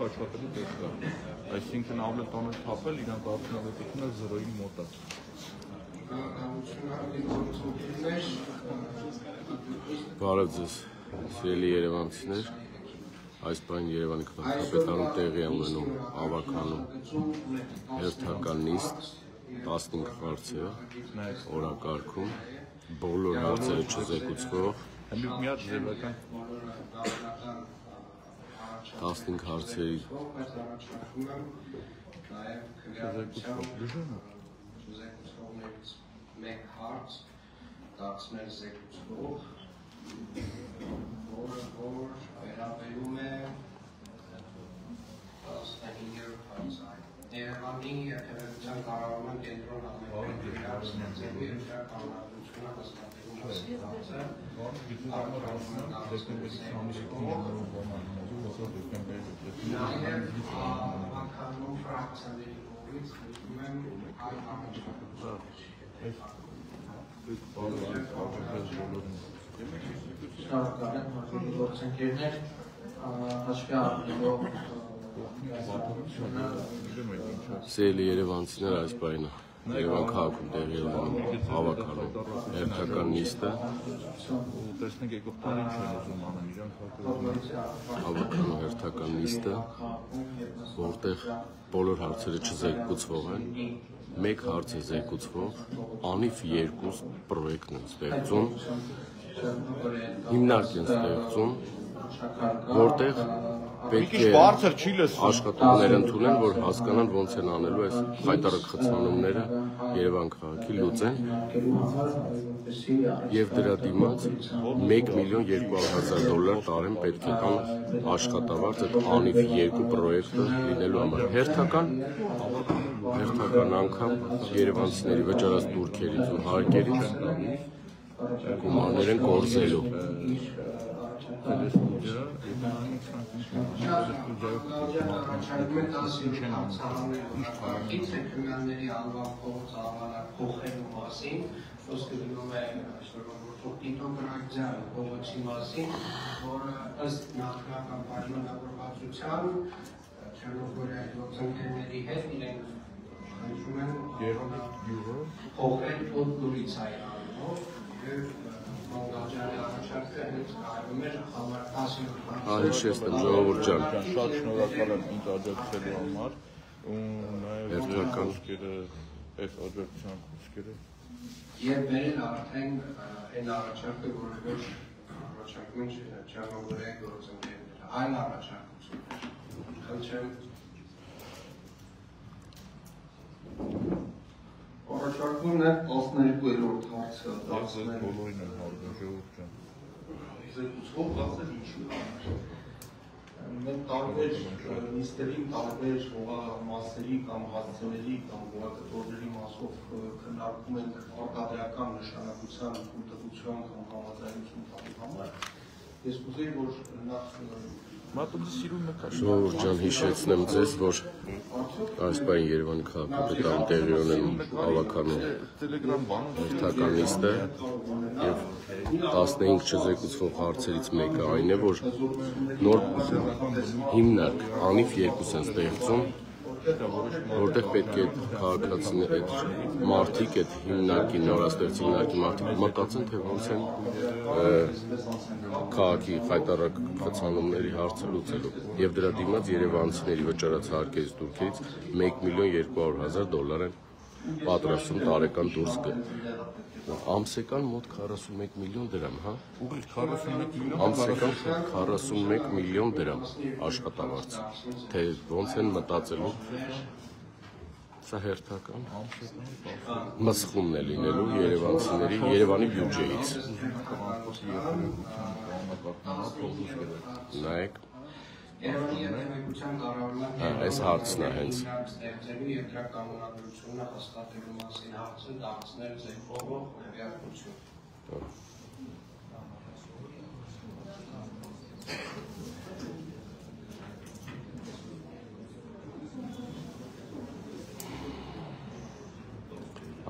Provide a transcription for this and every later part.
Աշխատելու տեսքա, այսինքն ավլետ տանել թապել, իրանք արդյունավետությունը 0-ի մոտ է։ Բարև ձեզ, սիրելի երևանցիներ, այս բան Երևանի քաղաքապետարանում տեղի է ունենում ավականու հերթական նիստ 15 հարցեր օրակարգում, բոլոր հարցերը չզեկուցվող 15 հարցերի մեկ հարց դարձնել զեկուցող, որը վերաբերում է 15-րդ հարցը։ Երևանի երթևեկության կառավարման կենտրոն համայնքների ստեղծելու և դրա կանոնադրությունը հաստատելու մասին հարցը նաև ավականու ֆրակցիաների կողմից խնդրում եմ այդ գործընկերներ հաշվի առնելով Սիրելի երևանցիներ, այս բանը Երևան քաղաքում տեղի ունենում ավականու հերթական նիստը ավականու հերթական նիստը, որտեղ բոլոր հարցերը չզեկուցվող են, մեկ հարց է զեկուցվող, անիվ երկու պրոյեկտ են ստեղծում, հիմնարկ են ստեղծում, որտեղ պետք է աշխատողներ ընդունեն, որ հասկանան ոնց են անելու այս խայտառակ խցանումները Երևան քաղաքի լուծեն եւ դրա դիմաց $1,200,000 տարեն պետք է տան աշխատավարձ այդ անիվ երկու պրոյեկտը լինելու համար հերթական անգամ երևանցիների վճարած դուրքերից ու հարկերից գումարներ են կորզելու Քննադատների անվան փոխանցանակ փոխելու մասին, խոսքը գնում է Տիտո Գրագյան փողոցի մասին, որը ըստ նախնական պայմանավորվածության Չեռնոգորիայի գործընկերների հետ իրենք խնդրում են փոխել Օդլուրիցայի անունով եւ Մոնգոլիայի առաջարկը հենց կարվում էր համար 10 հիշեցնեմ ժողովուրդ ջան շատ շնորհակալ եմ ինձ աջակցելու համար ու նաև խոսքերը այս աջակցության խոսքերը եւ վերել արդեն այն առաջարկը, որը ոչ առաջարկում են Չեռնոգորիայի գործընկերները, այլ առաջարկություն։ Խնդրեմ առաջարկումն է 12-րդ հարցը դարձնել բոլորին են հարցը ժողովուրդ ջան զեկուցող դարձնել ինչու մենք տարբեր նիստերին տարբեր մասերի կամ հասցեների կամ գյուղատնտորների մասով քննարկում ենք արտադրական նշանակության ընդունության կամ համաձայնություն տալու համար ես կուզեի որ նախ Ժողովուրդ ջան, հիշեցնեմ ձեզ, որ այս բան Երևանի քաղաքապետարանում տեղի ունենում ավականու հերթական նիստը եւ 15 չզեկուցվող հարցերից մեկը այն է, որ նոր հիմնարկ անիվ երկուս են ստեղծում, որտեղ պետք է քաղաքացիներ այդ մարդիկ այդ հիմնարկի նորաստեղծ հիմնարկի մարդիկ մտածեն, թե ոնց են քաղաքի խայտառակ խցանումների հարցը լուծելու եւ դրա դիմաց երևանցիների վճարած հարկերից դուրքերից $1,200,000 են պատրաստում տարեկան դուրս գը ամսական մոտ 41 միլիոն դրամ, հա? Ամսական 41 միլիոն դրամ աշխատավարձ, թե ոնց են մտածելու Սա հերթական մսխումն է լինելու երևանցիների Երևանի բյուջեից նայեք Երևանի երթևեկության կառավարման այս հարցն է հենց ստեղծելու եւ դրա կանոնադրությունը հաստատելու մասին հարցը դարձնել զեկուցող քննարկություն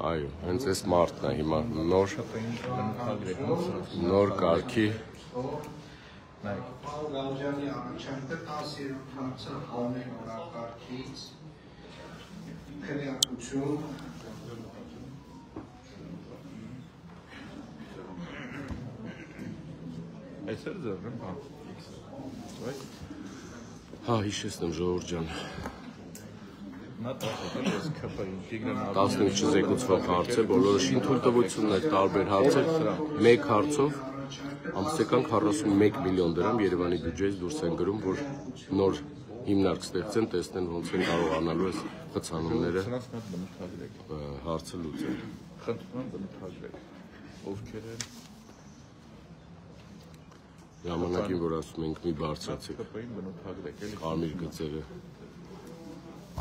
Այո, հենց այս մարտն է հիմա նոր կարգի Գալջանի առաջարկը 10-րդ հարցը հանեն օրակարգից քվեարկություն Այսօր ձեռն բան։ Հա, հիշեցնեմ ժողովուրդ ջան։ Նա տասը ես քփային Տիգրան 15 չզեկուցվող հարց է, բոլորոշին թույլտվություններ, տարբեր հարցեր, մեկ հարցով ամսական 41 միլիոն դրամ Երևանի բյուջեից դուրս են գրում, որ նոր հիմնարկ ստեղծեն, տեսնեն ոնց են կարողանալու այս խցանումները հարցը լուծել։ Խնդրում եմ բնութագրեք, ովքեր են Ժամանակին, որ ասում ենք մի բարձրացեք, քփային բնութագրեք, էլի կարմիր գծերը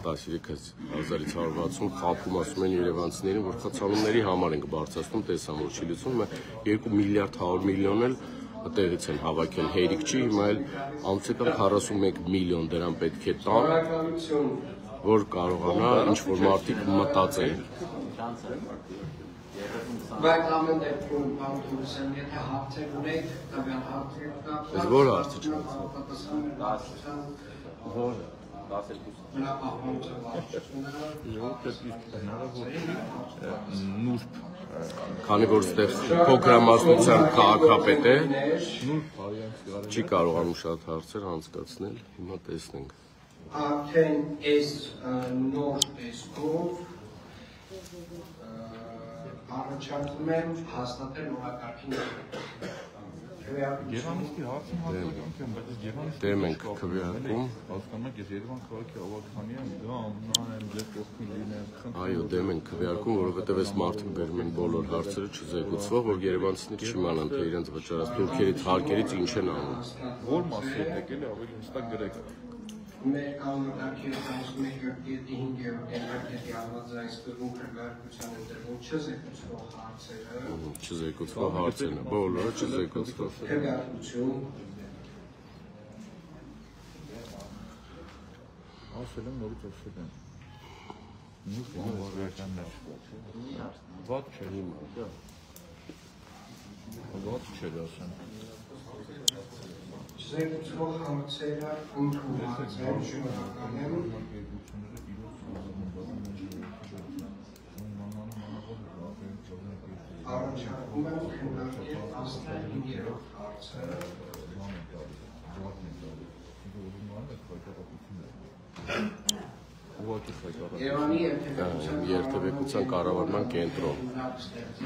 13560 խափում ասում են երևանցիներին, որ խցանումների համար են բարձրացնում, տեսան որ չի լուծում, 2 միլիարդ 100 միլիոն էլ տեղից են հավաքել, հերիք չի, հիմա էլ ամսական 41 միլիոն դրամ պետք է տան, որ կարողանա ինչ-որ մարդիկ մտածեն։ Բայց ամեն դեպքում բանտուսեն, եթե հարցեր ունեք, տվյալ հարցեր կա։ Ես որ հարցը չունեմ։ նուրբ Քանի որ ստեղ փոքրամասնության քաղաքապետ է, չի կարողանում շատ հարցեր անցկացնել, հիմա տեսնենք։ Արդեն այս նոր տեսքով առաջարկում եմ հաստատել օրակարգին Գերմանիստի հարցում հատուկ եմ, բայց Գերմանիստի Դե մենք քվեարկում, հասկանում եք, ես Երևան քաղաքի ավականի եմ, դա ամնան եմ, ձեր կողքին լինեմ, այո, դե մենք քվեարկում, որովհետև այս մարդիկ բերում են բոլոր հարցերը չզեկուցվող, որ երևանցիները չիմանան, թե իրենց վճարած թուրքերից, հարկերից ինչ են անում։ որ մասի եք էլի ավելի հստակ գրեք։ մեր կանոնակի 51.5 արվազայից կրում քրվարկության ընդրվում չզեկուցվող հարցերը Չզեկուցվող հարցերն է, բոլորը չզեկուցվող։ քրվարկություն Ասել եմ նորից ասել եմ։ Նույն բանվարականներ։ Ված չէ հիմա։ Ված չէ ասեմ։ Զեկուցվող հարցերը ընդունված են, շնորհակալ եմ։ Առաջարկում եմ քննարկել 15-րդ հարցը։ Երևանի Երթևեկության կառավարման կենտրոն։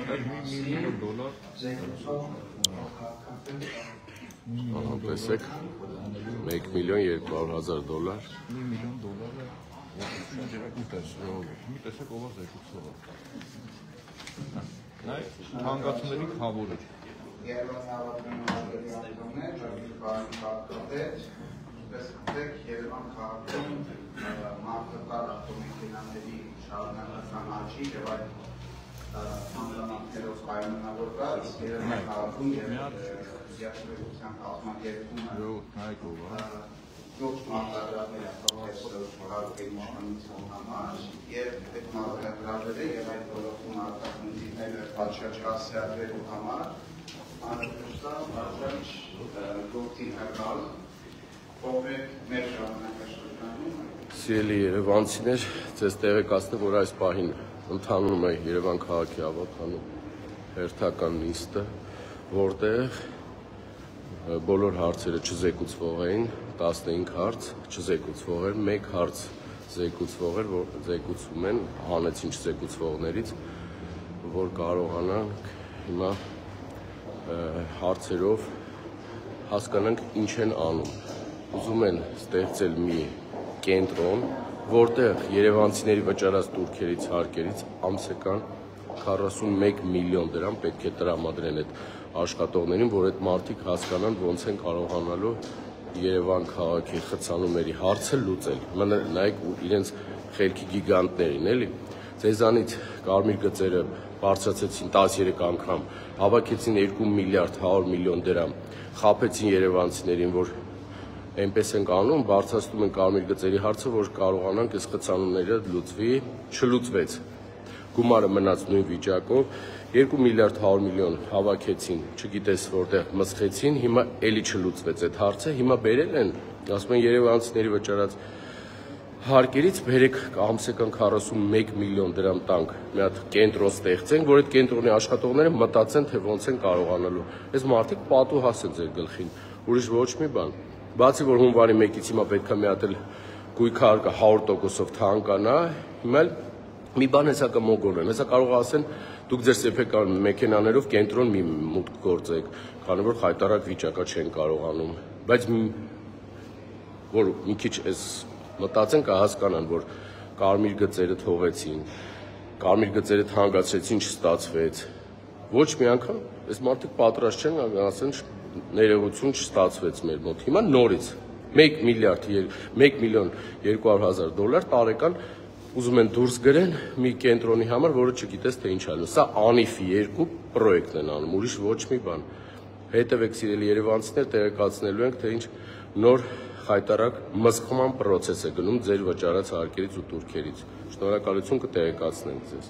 $1 զեկուցող քաղաքապետ Ահա տեսեք 1 միլիոն 200,000 դոլար։ $1 միլիոն մի տեսեք ով է զեկուցողը։ Նայ հանգացումների խավորը։ Երևանի ավանդույթների անդամներ, Ժողովրդի քաղաքապետ, տեսեք Երևան քաղաքում մարդկար ավտոմեքենաների շարունակական աճի եւ այլ հանգամանքներով պայմանավորված Երևան քաղաքում եւ Երթևեկության կազմակերպումը նայեք ով է։ Յոթ մարտահրավեր հարկերի իշխանության համար եւ այդ մարտահրավերը եւ այդ ոլորտում արտադրությունները պատշաճ համար անհրաժեշտ գործի հակալ փոքր մեր ժամանակաշրջանում Սիրելի երևանցիներ, ձեզ տեղեկացնեմ, որ այս պահին ընթանում է Երևան քաղաքի ավականու հերթական նիստը, որտեղ բոլոր հարցերը չզեկուցվող էին, 15 հարց չզեկուցվող էր, 1 հարց զեկուցվող էր, որ զեկուցում են, հանեցին չզեկուցվողներից, որ կարողանանք հիմա հարցերով հասկանանք ինչ են անում։ Ուզում են ստեղծել մի կենտրոն, որտեղ երևանցիների վճարած տուրքերից, հարկերից ամսական 41 միլիոն դրամ պետք է տրամադրեն այդ աշխատողներին, որ այդ մարդիկ հասկանան ոնց են կարողանալու Երևան քաղաքի խցանումների հարցը լուծել։ Նայեք իրենց խելքի գիգանտներին, էլի։ Ձեզանից կարմիր գծերը բարձրացեցին 13 անգամ, հավաքեցին 2 միլիարդ 100 միլիոն դրամ, խաբեցին երևանցիներին, որ այնպես ենք անում, բարձրացնում են կարմիր գծերի հարցը, որ կարողանանք այս խցանումները լուծվի, չլուծվեց։ գումարը մնաց նույն վիճակով, 2 միլիարդ 100 միլիոն հավաքեցին, չգիտես որտեղ մսխեցին, հիմա էլի չլուծվեց այդ հարցը, հիմա բերել են, ասում են երևանցիների վճարած հարկերից բերեք ամսական 41 միլիոն դրամ տանք, մի հատ կենտրոն ստեղծենք, որ այդ կենտրոնի աշխատողները մտածեն, թե ոնց են կարողանալու։ Այս մարդիկ պատուհաս են ձեր գլխին, ուրիշ ոչ մի բան։ Բացի որ հունվարի 1-ից հիմա պետք է մի հատ էլ գույքը հարկը 100%-ով թանկանա, հիմա մի բան հեսա կմոգորեն, հեսա կարող ասեն դուք ձեր սեփական մեքենաներով կենտրոն մի մուտք գործեք, քանի որ խայտարակ վիճակա չեն կարողանում, բայց որ մի քիչ այս մտածեն կհասկանան, որ կարմիր գծերը թողեցին, կարմիր գծերը թանկացրեցին, չստացվեց։ Ոչ մի անգամ այս մարդիկ պատրաստ չեն ասեն ներողություն չստացվեց մեր մոտ։ Հիմա նորից 1 միլիոն 200 000 տարեկան ուզում են դուրս գրեն մի կենտրոնի համար, որը չգիտես թե ինչ անում։ Սա անիֆի 2 պրոյեկտ են անում, ուրիշ ոչ մի բան։ Հետևեք սիրելի երևանցիներ, տեղեկացնելու ենք, թե ինչ նոր խայտարակ մսխման պրոցես է գնում ձեր վճարած հարկերից ու տուրքերից։ Շնորհակալություն կտեղեկացնենք ձեզ։